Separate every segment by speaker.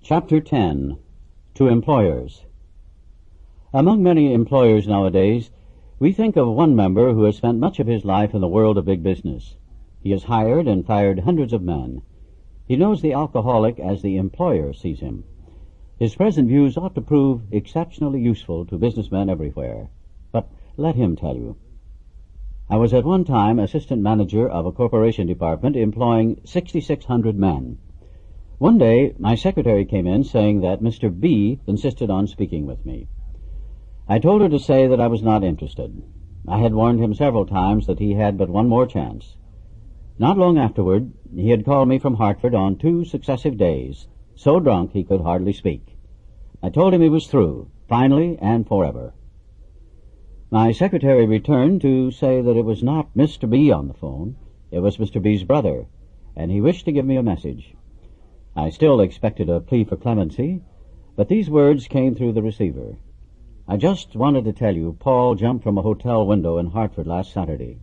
Speaker 1: Chapter 10. To Employers. Among many employers nowadays, we think of one member who has spent much of his life in the world of big business. He has hired and fired hundreds of men. He knows the alcoholic as the employer sees him. His present views ought to prove exceptionally useful to businessmen everywhere. But let him tell you. I was at one time assistant manager of a corporation department employing 6,600 men. One day, my secretary came in saying that Mr. B insisted on speaking with me. I told her to say that I was not interested. I had warned him several times that he had but one more chance. Not long afterward, he had called me from Hartford on 2 successive days, so drunk he could hardly speak. I told him he was through, finally and forever. My secretary returned to say that it was not Mr. B on the phone, it was Mr. B's brother, and he wished to give me a message. I still expected a plea for clemency, but these words came through the receiver. I just wanted to tell you Paul jumped from a hotel window in Hartford last Saturday.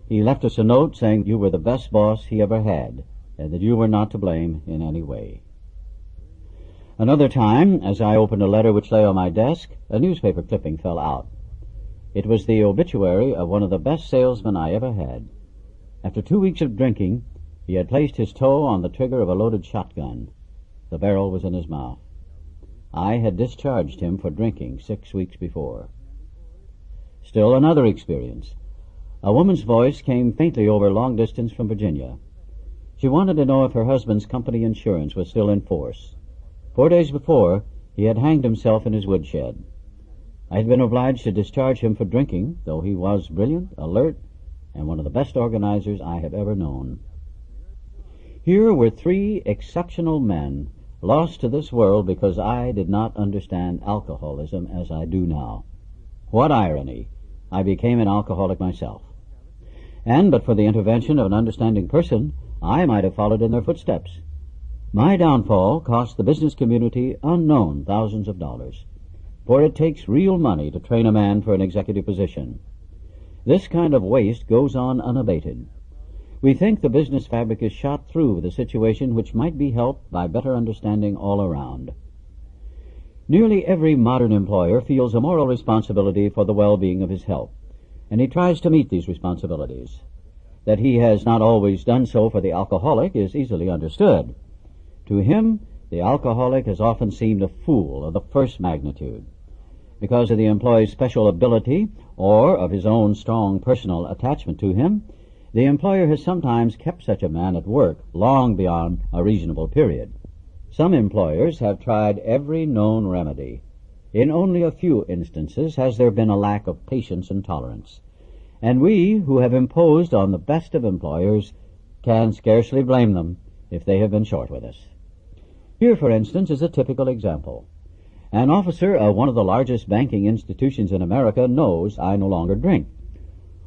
Speaker 1: He left us a note saying you were the best boss he ever had, and that you were not to blame in any way. Another time, as I opened a letter which lay on my desk, a newspaper clipping fell out. It was the obituary of one of the best salesmen I ever had. After 2 weeks of drinking, he had placed his toe on the trigger of a loaded shotgun. The barrel was in his mouth. I had discharged him for drinking 6 weeks before. Still another experience. A woman's voice came faintly over long distance from Virginia. She wanted to know if her husband's company insurance was still in force. 4 days before, he had hanged himself in his woodshed. I had been obliged to discharge him for drinking, though he was brilliant, alert, and one of the best organizers I have ever known. Here were 3 exceptional men lost to this world because I did not understand alcoholism as I do now. What irony! I became an alcoholic myself. And but for the intervention of an understanding person, I might have followed in their footsteps. My downfall cost the business community unknown thousands of dollars, for it takes real money to train a man for an executive position. This kind of waste goes on unabated. We think the business fabric is shot through with a situation which might be helped by better understanding all around. Nearly every modern employer feels a moral responsibility for the well-being of his help, and he tries to meet these responsibilities. That he has not always done so for the alcoholic is easily understood. To him, the alcoholic has often seemed a fool of the first magnitude. Because of the employee's special ability or of his own strong personal attachment to him, the employer has sometimes kept such a man at work long beyond a reasonable period. Some employers have tried every known remedy. In only a few instances has there been a lack of patience and tolerance. And we, who have imposed on the best of employers, can scarcely blame them if they have been short with us. Here, for instance, is a typical example. An officer of one of the largest banking institutions in America knows I no longer drink.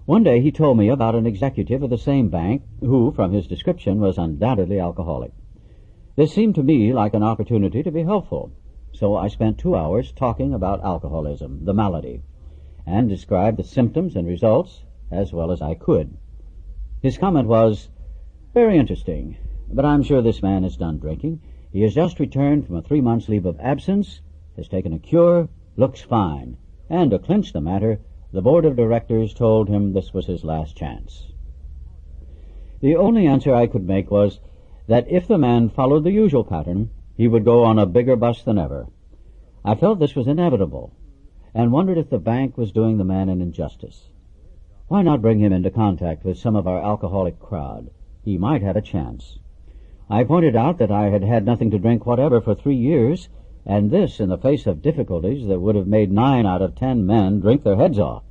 Speaker 1: One day he told me about an executive of the same bank who, from his description, was undoubtedly alcoholic. This seemed to me like an opportunity to be helpful, so I spent 2 hours talking about alcoholism, the malady, and described the symptoms and results as well as I could. His comment was, "Very interesting, but I'm sure this man is done drinking. He has just returned from a 3 months leave of absence, has taken a cure, looks fine, and to clinch the matter, the board of directors told him this was his last chance." The only answer I could make was that if the man followed the usual pattern, he would go on a bigger bust than ever. I felt this was inevitable, and wondered if the bank was doing the man an injustice. Why not bring him into contact with some of our alcoholic crowd? He might have a chance. I pointed out that I had had nothing to drink whatever for 3 years, and this in the face of difficulties that would have made 9 out of 10 men drink their heads off.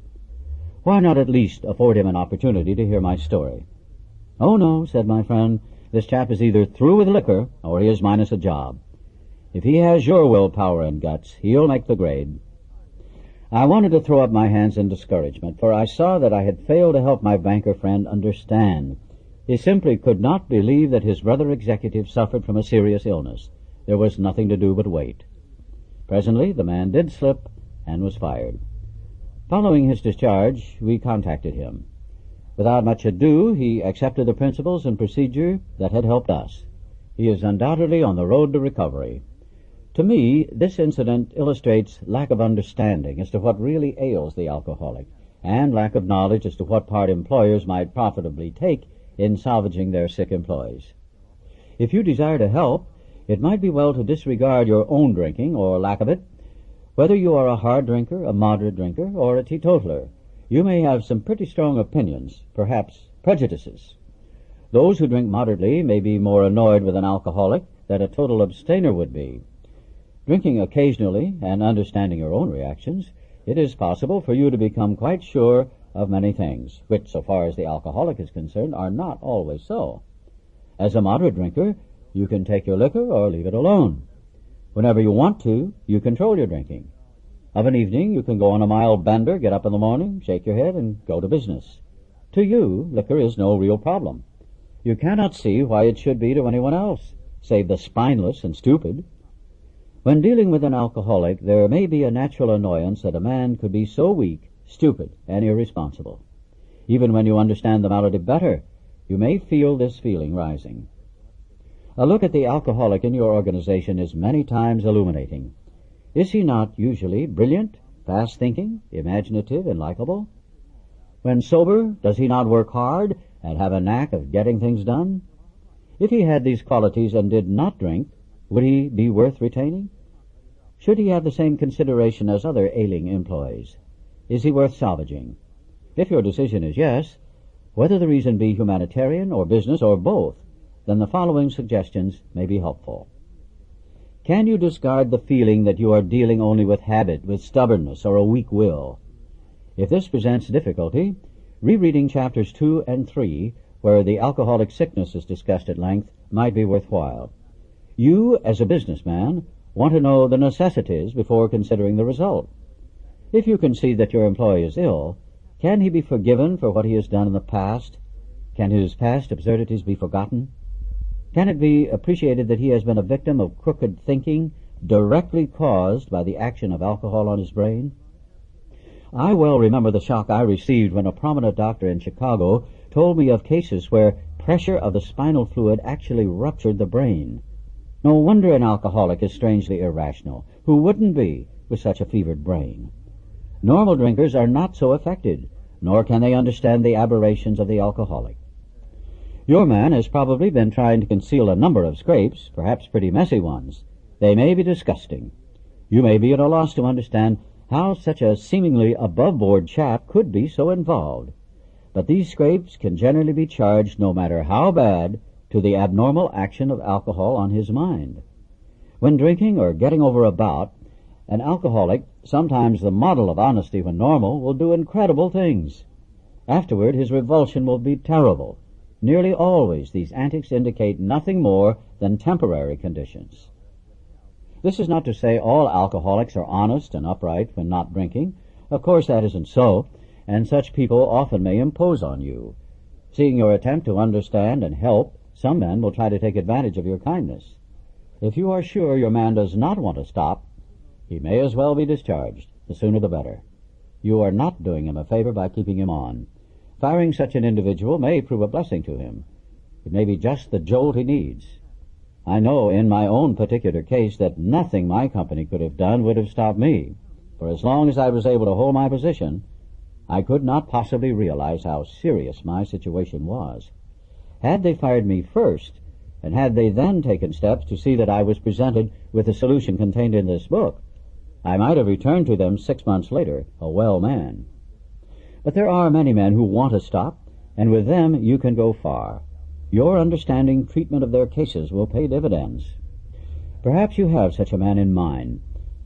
Speaker 1: Why not at least afford him an opportunity to hear my story? "Oh, no," said my friend, "this chap is either through with liquor or he is minus a job. If he has your willpower and guts, he'll make the grade." I wanted to throw up my hands in discouragement, for I saw that I had failed to help my banker friend understand. He simply could not believe that his brother executive suffered from a serious illness. There was nothing to do but wait. Presently the man did slip and was fired. Following his discharge, we contacted him. Without much ado, he accepted the principles and procedure that had helped us. He is undoubtedly on the road to recovery. To me, this incident illustrates lack of understanding as to what really ails the alcoholic, and lack of knowledge as to what part employers might profitably take in salvaging their sick employees. If you desire to help, it might be well to disregard your own drinking, or lack of it. Whether you are a hard drinker, a moderate drinker, or a teetotaler, you may have some pretty strong opinions, perhaps prejudices. Those who drink moderately may be more annoyed with an alcoholic than a total abstainer would be. Drinking occasionally and understanding your own reactions, it is possible for you to become quite sure of many things, which, so far as the alcoholic is concerned, are not always so. As a moderate drinker, you can take your liquor or leave it alone. Whenever you want to, you control your drinking. Of an evening, you can go on a mild bender, get up in the morning, shake your head, and go to business. To you, liquor is no real problem. You cannot see why it should be to anyone else, save the spineless and stupid. When dealing with an alcoholic, there may be a natural annoyance that a man could be so weak, stupid, and irresponsible. Even when you understand the malady better, you may feel this feeling rising. A look at the alcoholic in your organization is many times illuminating. Is he not usually brilliant, fast-thinking, imaginative, and likable? When sober, does he not work hard and have a knack of getting things done? If he had these qualities and did not drink, would he be worth retaining? Should he have the same consideration as other ailing employees? Is he worth salvaging? If your decision is yes, whether the reason be humanitarian or business or both, then the following suggestions may be helpful. Can you discard the feeling that you are dealing only with habit, with stubbornness, or a weak will? If this presents difficulty, rereading chapters 2 and 3, where the alcoholic sickness is discussed at length, might be worthwhile. You, as a businessman, want to know the necessities before considering the result. If you can see that your employee is ill, can he be forgiven for what he has done in the past? Can his past absurdities be forgotten? Can it be appreciated that he has been a victim of crooked thinking directly caused by the action of alcohol on his brain? I well remember the shock I received when a prominent doctor in Chicago told me of cases where pressure of the spinal fluid actually ruptured the brain. No wonder an alcoholic is strangely irrational. Who wouldn't be with such a fevered brain? Normal drinkers are not so affected, nor can they understand the aberrations of the alcoholic. Your man has probably been trying to conceal a number of scrapes, perhaps pretty messy ones. They may be disgusting. You may be at a loss to understand how such a seemingly above-board chap could be so involved. But these scrapes can generally be charged, no matter how bad, to the abnormal action of alcohol on his mind. When drinking or getting over a bout, an alcoholic, sometimes the model of honesty when normal, will do incredible things. Afterward, his revulsion will be terrible. Nearly always these antics indicate nothing more than temporary conditions. This is not to say all alcoholics are honest and upright when not drinking. Of course that isn't so, and such people often may impose on you. Seeing your attempt to understand and help, some men will try to take advantage of your kindness. If you are sure your man does not want to stop, he may as well be discharged. The sooner the better. You are not doing him a favor by keeping him on. Firing such an individual may prove a blessing to him. It may be just the jolt he needs. I know in my own particular case that nothing my company could have done would have stopped me. For as long as I was able to hold my position, I could not possibly realize how serious my situation was. Had they fired me first, and had they then taken steps to see that I was presented with the solution contained in this book, I might have returned to them 6 months later, a well man. But there are many men who want to stop, and with them you can go far. Your understanding treatment of their cases will pay dividends. Perhaps you have such a man in mind.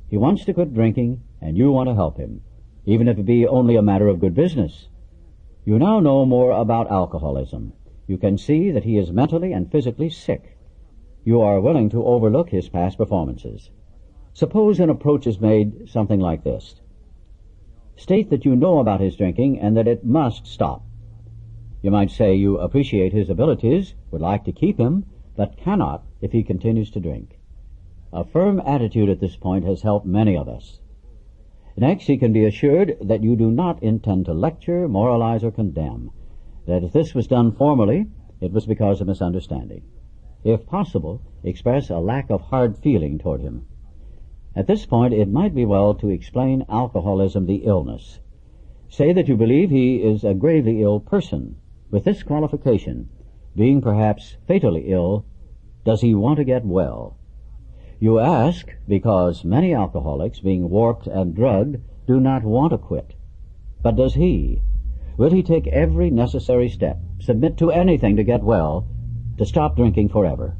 Speaker 1: He wants to quit drinking, and you want to help him, even if it be only a matter of good business. You now know more about alcoholism. You can see that he is mentally and physically sick. You are willing to overlook his past performances. Suppose an approach is made something like this. State that you know about his drinking and that it must stop. You might say you appreciate his abilities, would like to keep him, but cannot if he continues to drink. A firm attitude at this point has helped many of us. Next, he can be assured that you do not intend to lecture, moralize, or condemn, that if this was done formally, it was because of misunderstanding. If possible, express a lack of hard feeling toward him. At this point, it might be well to explain alcoholism, the illness. Say that you believe he is a gravely ill person, with this qualification: being perhaps fatally ill, does he want to get well? You ask because many alcoholics, being warped and drugged, do not want to quit. But does he? Will he take every necessary step, submit to anything to get well, to stop drinking forever?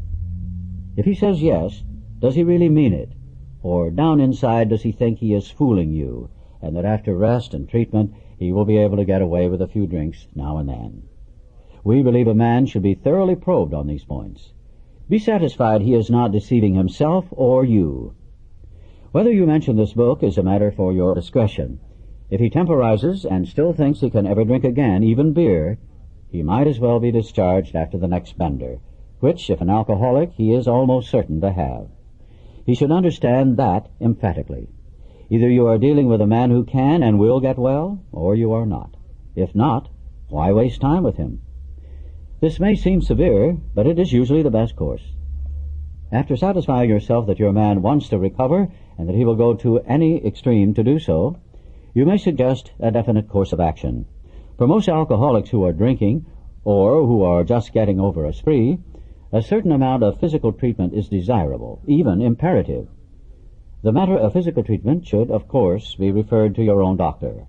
Speaker 1: If he says yes, does he really mean it? Or down inside does he think he is fooling you, and that after rest and treatment he will be able to get away with a few drinks now and then? We believe a man should be thoroughly probed on these points. Be satisfied he is not deceiving himself or you. Whether you mention this book is a matter for your discretion. If he temporizes and still thinks he can ever drink again, even beer, he might as well be discharged after the next bender, which, if an alcoholic, he is almost certain to have. He should understand that emphatically. Either you are dealing with a man who can and will get well, or you are not. If not, why waste time with him? This may seem severe, but it is usually the best course. After satisfying yourself that your man wants to recover and that he will go to any extreme to do so, you may suggest a definite course of action. For most alcoholics who are drinking, or who are just getting over a spree, a certain amount of physical treatment is desirable, even imperative. The matter of physical treatment should, of course, be referred to your own doctor.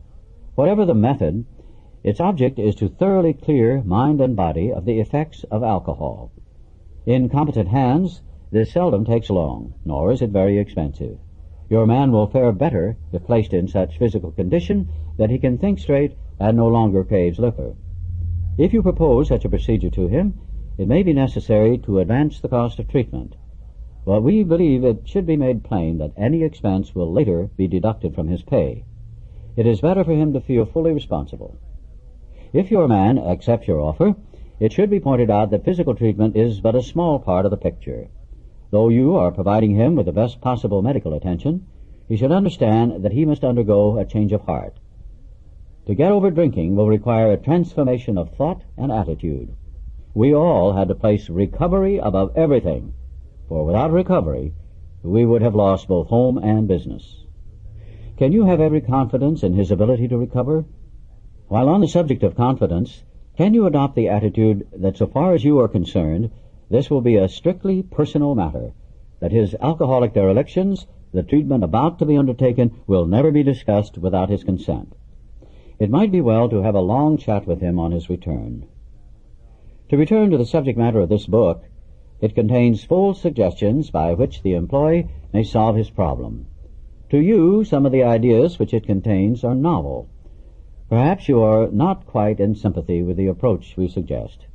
Speaker 1: Whatever the method, its object is to thoroughly clear mind and body of the effects of alcohol. In competent hands, this seldom takes long, nor is it very expensive. Your man will fare better if placed in such physical condition that he can think straight and no longer craves liquor. If you propose such a procedure to him, it may be necessary to advance the cost of treatment, but we believe it should be made plain that any expense will later be deducted from his pay. It is better for him to feel fully responsible. If your man accepts your offer, it should be pointed out that physical treatment is but a small part of the picture. Though you are providing him with the best possible medical attention, he should understand that he must undergo a change of heart. To get over drinking will require a transformation of thought and attitude. We all had to place recovery above everything, for without recovery, we would have lost both home and business. Can you have every confidence in his ability to recover? While on the subject of confidence, can you adopt the attitude that so far as you are concerned, this will be a strictly personal matter, that his alcoholic derelictions, the treatment about to be undertaken, will never be discussed without his consent? It might be well to have a long chat with him on his return. To return to the subject matter of this book, it contains full suggestions by which the employee may solve his problem. To you, some of the ideas which it contains are novel. Perhaps you are not quite in sympathy with the approach we suggest.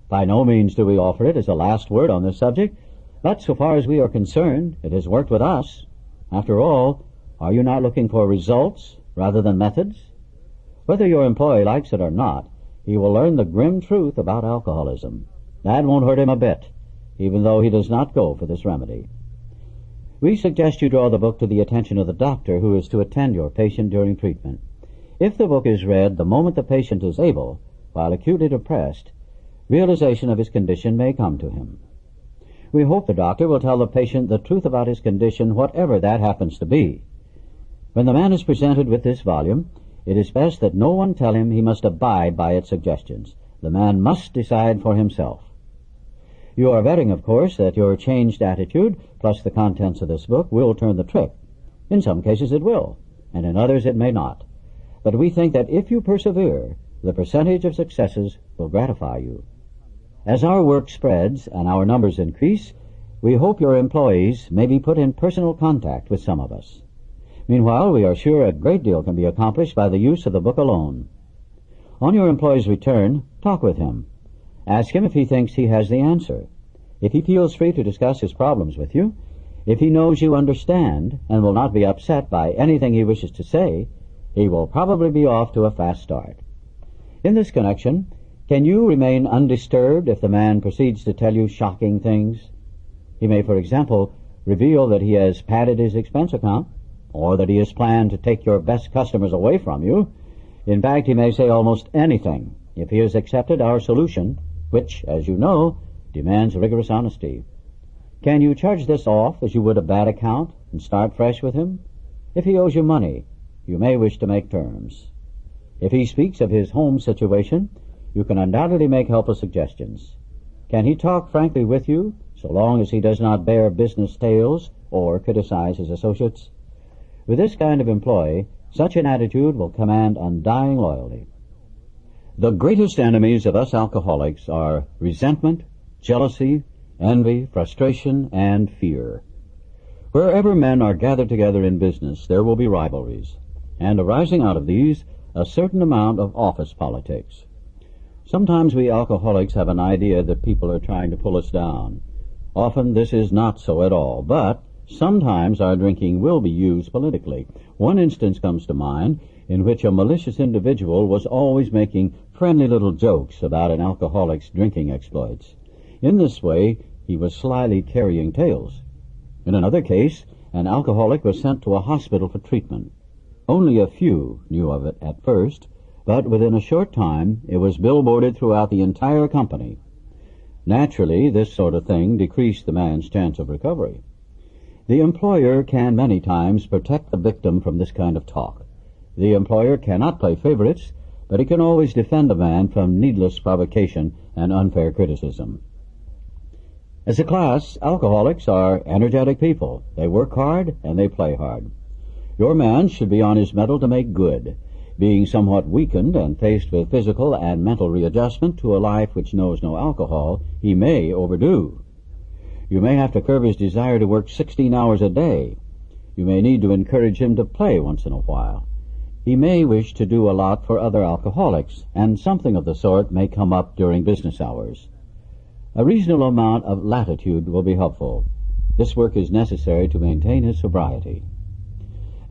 Speaker 1: By no means do we offer it as a last word on this subject, but so far as we are concerned, it has worked with us. After all, are you not looking for results rather than methods? Whether your employee likes it or not, he will learn the grim truth about alcoholism. That won't hurt him a bit, even though he does not go for this remedy. We suggest you draw the book to the attention of the doctor who is to attend your patient during treatment. If the book is read the moment the patient is able, while acutely depressed, realization of his condition may come to him. We hope the doctor will tell the patient the truth about his condition, whatever that happens to be. When the man is presented with this volume, it is best that no one tell him he must abide by its suggestions. The man must decide for himself. You are betting, of course, that your changed attitude, plus the contents of this book, will turn the trick. In some cases it will, and in others it may not. But we think that if you persevere, the percentage of successes will gratify you. As our work spreads and our numbers increase, we hope your employees may be put in personal contact with some of us. Meanwhile, we are sure a great deal can be accomplished by the use of the book alone. On your employee's return, talk with him. Ask him if he thinks he has the answer. If he feels free to discuss his problems with you, if he knows you understand and will not be upset by anything he wishes to say, he will probably be off to a fast start. In this connection, can you remain undisturbed if the man proceeds to tell you shocking things? He may, for example, reveal that he has padded his expense account, or that he has planned to take your best customers away from you. In fact, he may say almost anything if he has accepted our solution, which, as you know, demands rigorous honesty. Can you charge this off as you would a bad account, and start fresh with him? If he owes you money, you may wish to make terms. If he speaks of his home situation, you can undoubtedly make helpful suggestions. Can he talk frankly with you, so long as he does not bear business tales or criticize his associates? With this kind of employee, such an attitude will command undying loyalty. The greatest enemies of us alcoholics are resentment, jealousy, envy, frustration, and fear. Wherever men are gathered together in business, there will be rivalries, and arising out of these, a certain amount of office politics. Sometimes we alcoholics have an idea that people are trying to pull us down. Often this is not so at all, but sometimes our drinking will be used politically. One instance comes to mind in which a malicious individual was always making friendly little jokes about an alcoholic's drinking exploits. In this way, he was slyly carrying tales. In another case, an alcoholic was sent to a hospital for treatment. Only a few knew of it at first, but within a short time it was billboarded throughout the entire company. Naturally, this sort of thing decreased the man's chance of recovery. The employer can many times protect the victim from this kind of talk. The employer cannot play favorites, but he can always defend a man from needless provocation and unfair criticism. As a class, alcoholics are energetic people. They work hard and they play hard. Your man should be on his mettle to make good. Being somewhat weakened and faced with physical and mental readjustment to a life which knows no alcohol, he may overdo. You may have to curb his desire to work 16 hours a day. You may need to encourage him to play once in a while. He may wish to do a lot for other alcoholics, and something of the sort may come up during business hours. A reasonable amount of latitude will be helpful. This work is necessary to maintain his sobriety.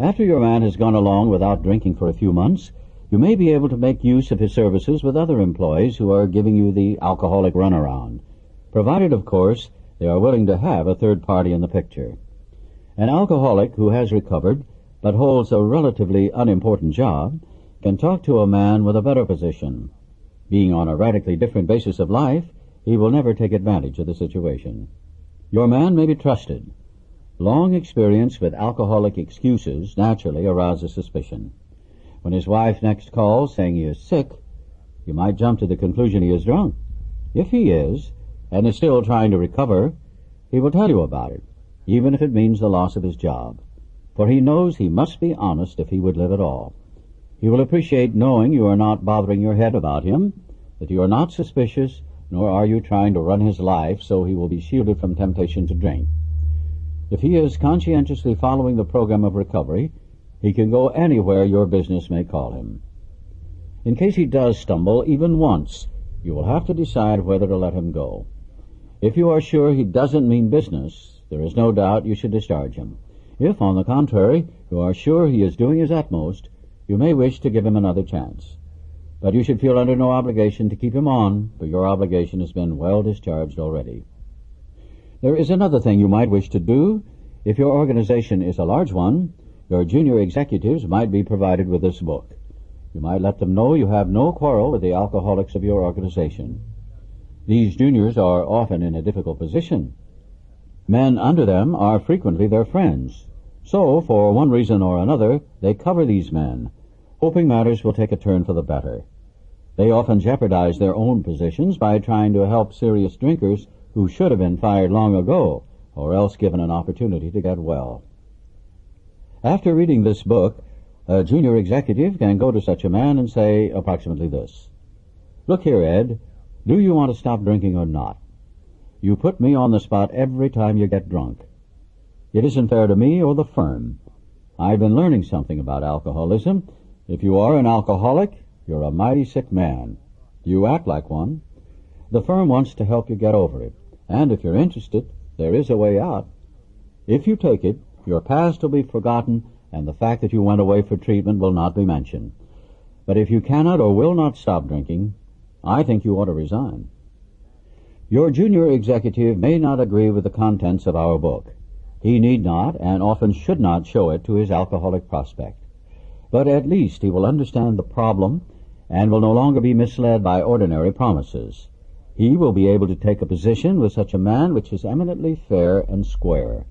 Speaker 1: After your man has gone along without drinking for a few months, you may be able to make use of his services with other employees who are giving you the alcoholic runaround, provided, of course, they are willing to have a third party in the picture. An alcoholic who has recovered but holds a relatively unimportant job can talk to a man with a better position. Being on a radically different basis of life, he will never take advantage of the situation. Your man may be trusted. Long experience with alcoholic excuses naturally arouses suspicion. When his wife next calls saying he is sick, you might jump to the conclusion he is drunk. If he is, and is still trying to recover, he will tell you about it, even if it means the loss of his job. For he knows he must be honest if he would live at all. He will appreciate knowing you are not bothering your head about him, that you are not suspicious, nor are you trying to run his life so he will be shielded from temptation to drink. If he is conscientiously following the program of recovery, he can go anywhere your business may call him. In case he does stumble even once, you will have to decide whether to let him go. If you are sure he doesn't mean business, there is no doubt you should discharge him. If, on the contrary, you are sure he is doing his utmost, you may wish to give him another chance. But you should feel under no obligation to keep him on, for your obligation has been well discharged already. There is another thing you might wish to do. If your organization is a large one, your junior executives might be provided with this book. You might let them know you have no quarrel with the alcoholics of your organization. These juniors are often in a difficult position. Men under them are frequently their friends. So, for one reason or another, they cover these men, hoping matters will take a turn for the better. They often jeopardize their own positions by trying to help serious drinkers who should have been fired long ago, or else given an opportunity to get well. After reading this book, a junior executive can go to such a man and say approximately this: "Look here, Ed, do you want to stop drinking or not? You put me on the spot every time you get drunk. It isn't fair to me or the firm. I've been learning something about alcoholism. If you are an alcoholic, you're a mighty sick man. You act like one. The firm wants to help you get over it, and if you're interested, there is a way out. If you take it, your past will be forgotten, and the fact that you went away for treatment will not be mentioned. But if you cannot or will not stop drinking, I think you ought to resign." Your junior executive may not agree with the contents of our book. He need not, and often should not, show it to his alcoholic prospect. But at least he will understand the problem and will no longer be misled by ordinary promises. He will be able to take a position with such a man which is eminently fair and square.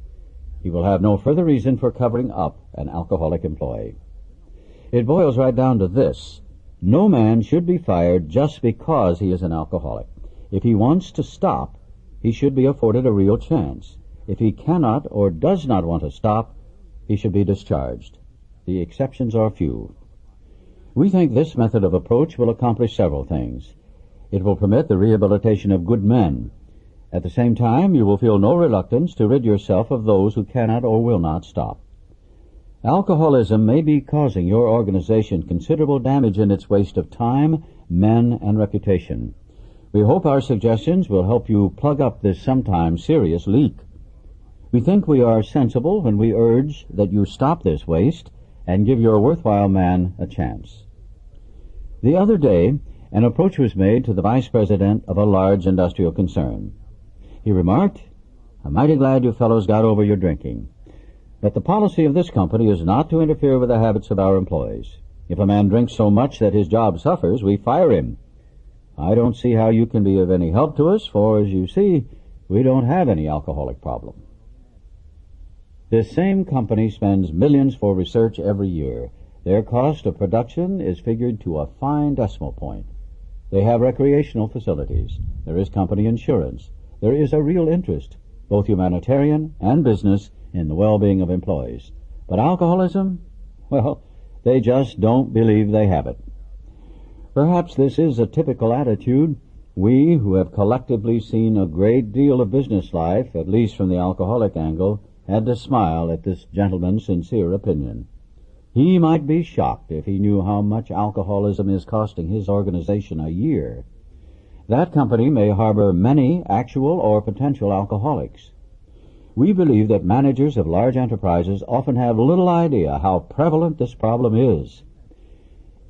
Speaker 1: He will have no further reason for covering up an alcoholic employee. It boils right down to this. No man should be fired just because he is an alcoholic. If he wants to stop, he should be afforded a real chance. If he cannot or does not want to stop, he should be discharged. The exceptions are few. We think this method of approach will accomplish several things. It will permit the rehabilitation of good men. At the same time, you will feel no reluctance to rid yourself of those who cannot or will not stop. Alcoholism may be causing your organization considerable damage in its waste of time, men, and reputation. We hope our suggestions will help you plug up this sometimes serious leak. We think we are sensible when we urge that you stop this waste and give your worthwhile man a chance. The other day, an approach was made to the vice president of a large industrial concern. He remarked, "I'm mighty glad you fellows got over your drinking. But the policy of this company is not to interfere with the habits of our employees. If a man drinks so much that his job suffers, we fire him. I don't see how you can be of any help to us, for, as you see, we don't have any alcoholic problem." This same company spends millions for research every year. Their cost of production is figured to a fine decimal point. They have recreational facilities. There is company insurance. There is a real interest, both humanitarian and business, in the well-being of employees. But alcoholism? Well, they just don't believe they have it. Perhaps this is a typical attitude. We, who have collectively seen a great deal of business life, at least from the alcoholic angle, had to smile at this gentleman's sincere opinion. He might be shocked if he knew how much alcoholism is costing his organization a year. That company may harbor many actual or potential alcoholics. We believe that managers of large enterprises often have little idea how prevalent this problem is.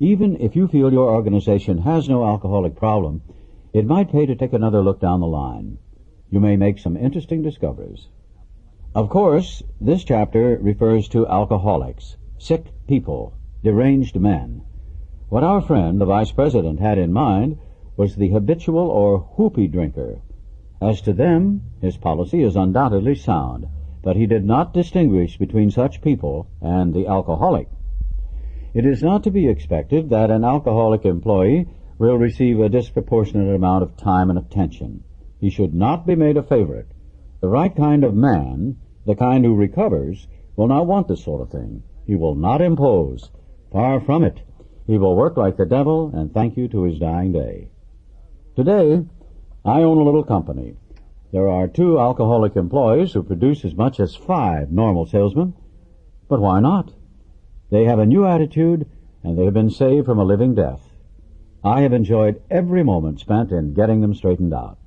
Speaker 1: Even if you feel your organization has no alcoholic problem, it might pay to take another look down the line. You may make some interesting discoveries. Of course, this chapter refers to alcoholics, sick people, deranged men. What our friend, the vice president, had in mind was the habitual or whoopee drinker. As to them, his policy is undoubtedly sound, but he did not distinguish between such people and the alcoholic. It is not to be expected that an alcoholic employee will receive a disproportionate amount of time and attention. He should not be made a favorite. The right kind of man, the kind who recovers, will not want this sort of thing. He will not impose. Far from it. He will work like the devil and thank you to his dying day. Today, I own a little company. There are 2 alcoholic employees who produce as much as 5 normal salesmen. But why not? They have a new attitude, and they have been saved from a living death. I have enjoyed every moment spent in getting them straightened out.